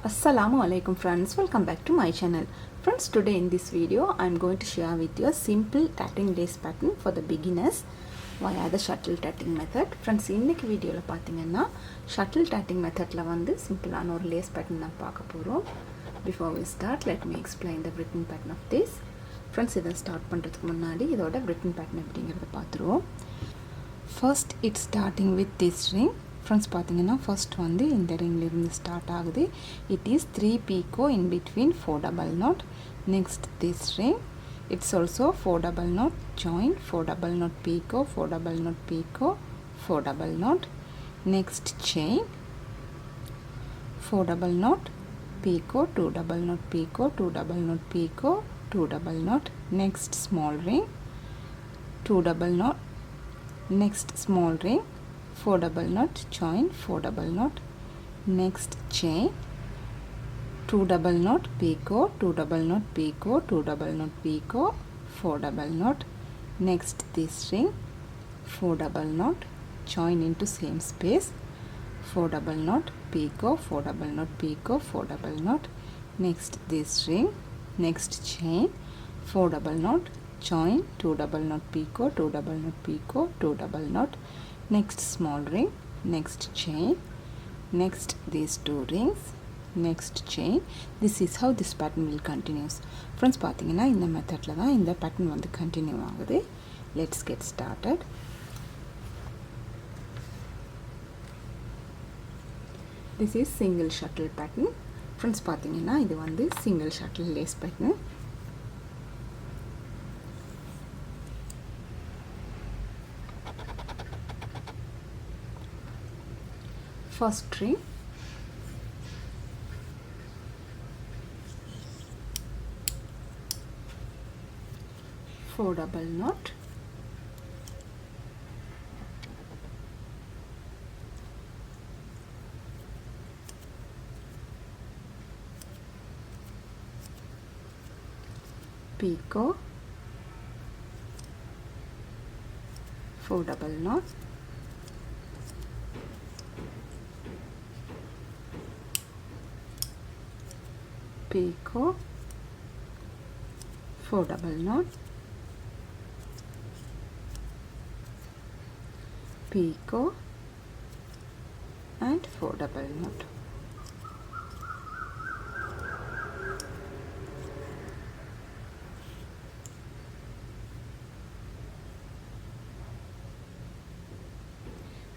Assalamu alaikum friends, welcome back to my channel. Friends, today in this video I am going to share with you a simple tatting lace pattern for the beginners via the shuttle tatting method. Friends, இன்னைக்கு வீடியோல பாத்தீங்கன்னா shuttle tatting methodல வந்து சிம்பிளான ஒரு lace pattern நான் பார்க்க போறோம். Before we start, let me explain the written pattern of this. Friends, இத ஸ்டார்ட் பண்றதுக்கு முன்னாடி இதோட written pattern எப்படிங்கறத பாத்துருவோம். First, it's starting with this ring. Friends, பாத்தீங்கன்னா first வந்து இந்த ringல இருந்து ஸ்டார்ட் ஆகுது. It is 3 picot in between 4 double knot. Next this ring, it's also 4 double knot join, 4 double knot picot, 4 double knot picot, 4 double knot. Next chain, 4 double knot picot, 2 double knot picot, 2 double knot picot, 2 double knot. Next small ring, 2 double knot. Next small ring, 4 double knot join, 4 double knot. Next chain, 2 double knot picot, 2 double knot picot, 2 double knot picot, 4 double knot. Next this ring, 4 double knot join into same space, 4 double knot picot, 4 double knot picot, 4 double knot. Next this ring, next chain, 4 double knot join, 2 double knot picot, 2 double knot picot, 2 double knot. Next small ring, next chain, next these two rings, next chain. This is how this pattern will continues. Friends, பாத்தீங்கன்னா இந்த மெத்தட்ல தான் இந்த pattern வந்து continue ஆகுது. Let's get started. This is single shuttle pattern. Friends, பாத்தீங்கன்னா இது வந்து single shuttle lace pattern. First ring, four double knot, picot, 4 double knot, picot, 4 double knot, picot and 4 double knot.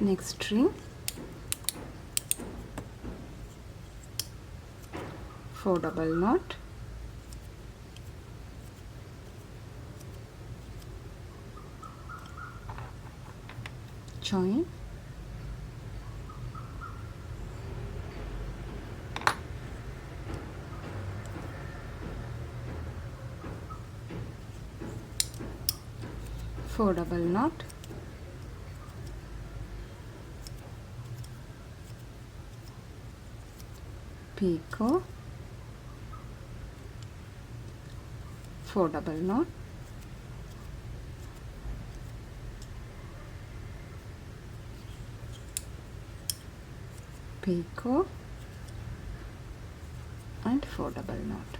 Next ring, 4 double knot, join, 4 double knot, picot, 4 double knot, picot and 4 double knot.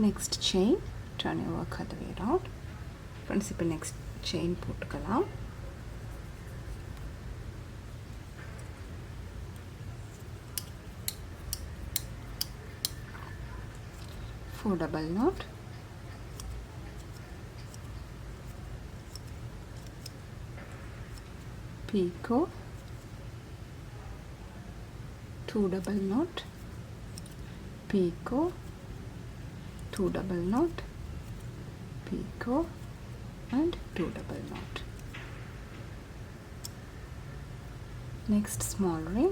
Next chain, turn your work other way around. Friends, இப்போ next chain போட்டுக்கலாம். Four double knot, picot, 2 double knot, picot, 2 double knot, picot and 2 double knot. Next small ring,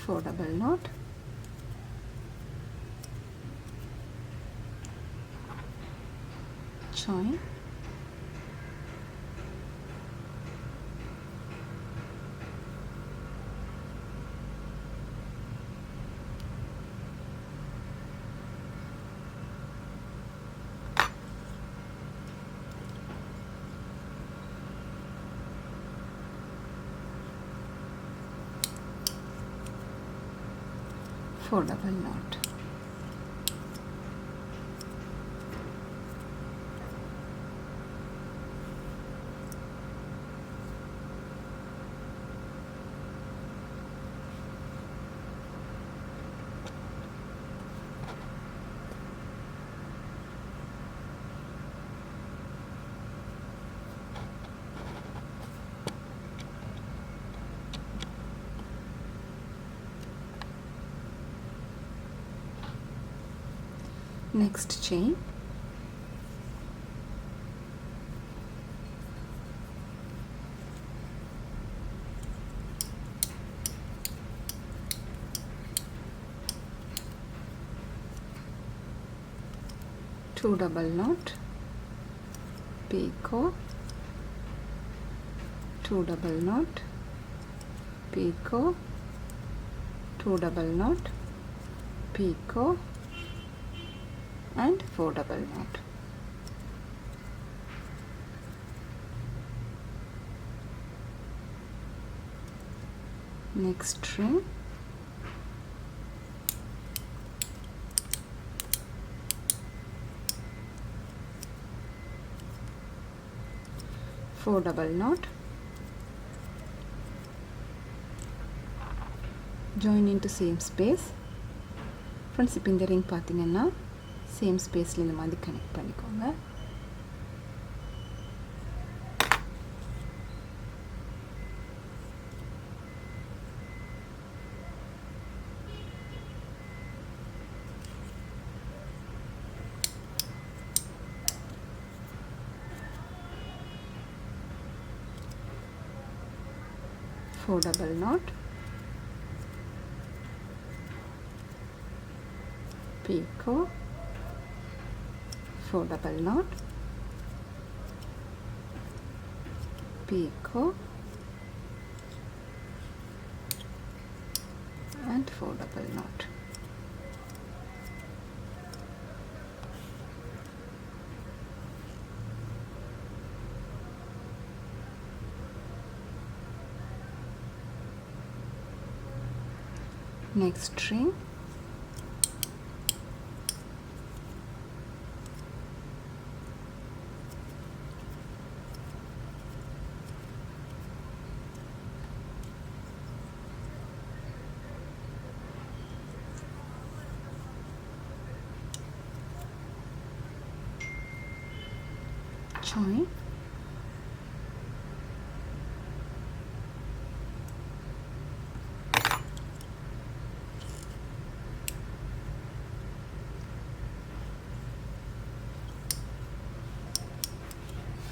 four double knot, join, 4 double knot. Next chain, two double knot, picot, two double knot, picot, two double knot, picot, and 4 double knot. Next string, four double knot, join into same space. Friends, இப்போ இந்த ring பார்த்தீங்கன்னா same ஸ்பேஸில் இந்த மாதிரி connect பண்ணிக்கோங்க. Four double knot, picot, 4 double knot, picot, and 4 double knot. Next string, join,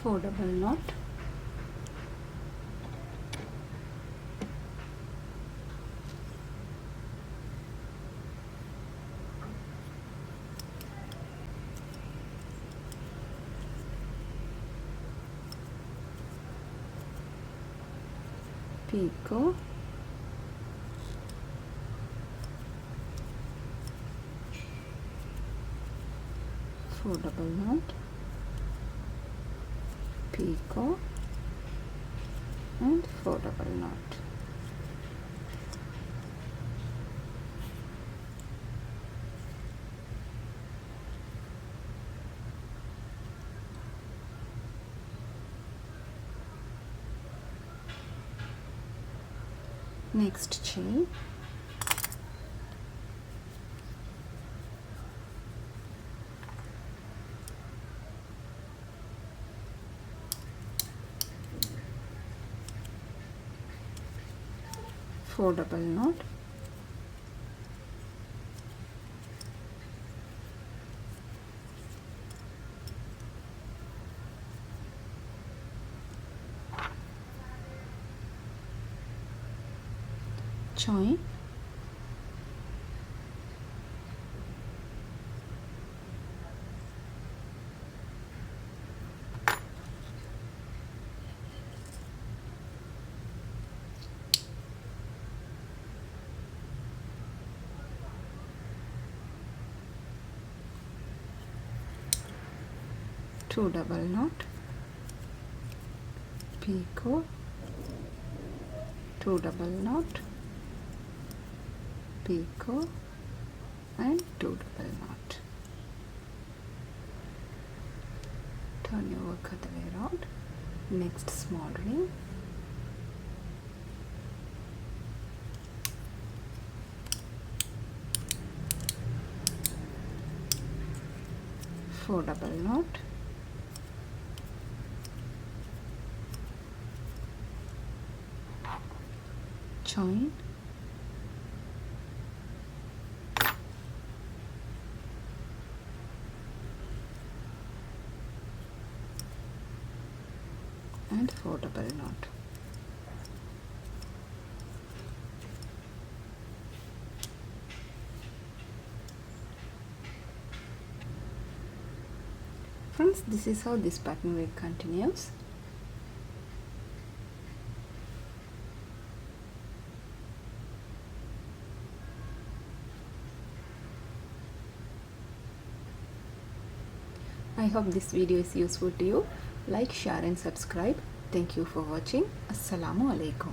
four double knot, picot, four double knot, picot, and 4 double knot. Next chain, four double knot, join, two double knot, picot, two double knot, picot, and 2 double knot. Turn your work other way around. Next small ring, four double knot, join, and 4 double knot. Friends, this is how this pattern will continues. I hope this video is useful to you. Like, share and subscribe. Thank you for watching. Assalamu alaikum.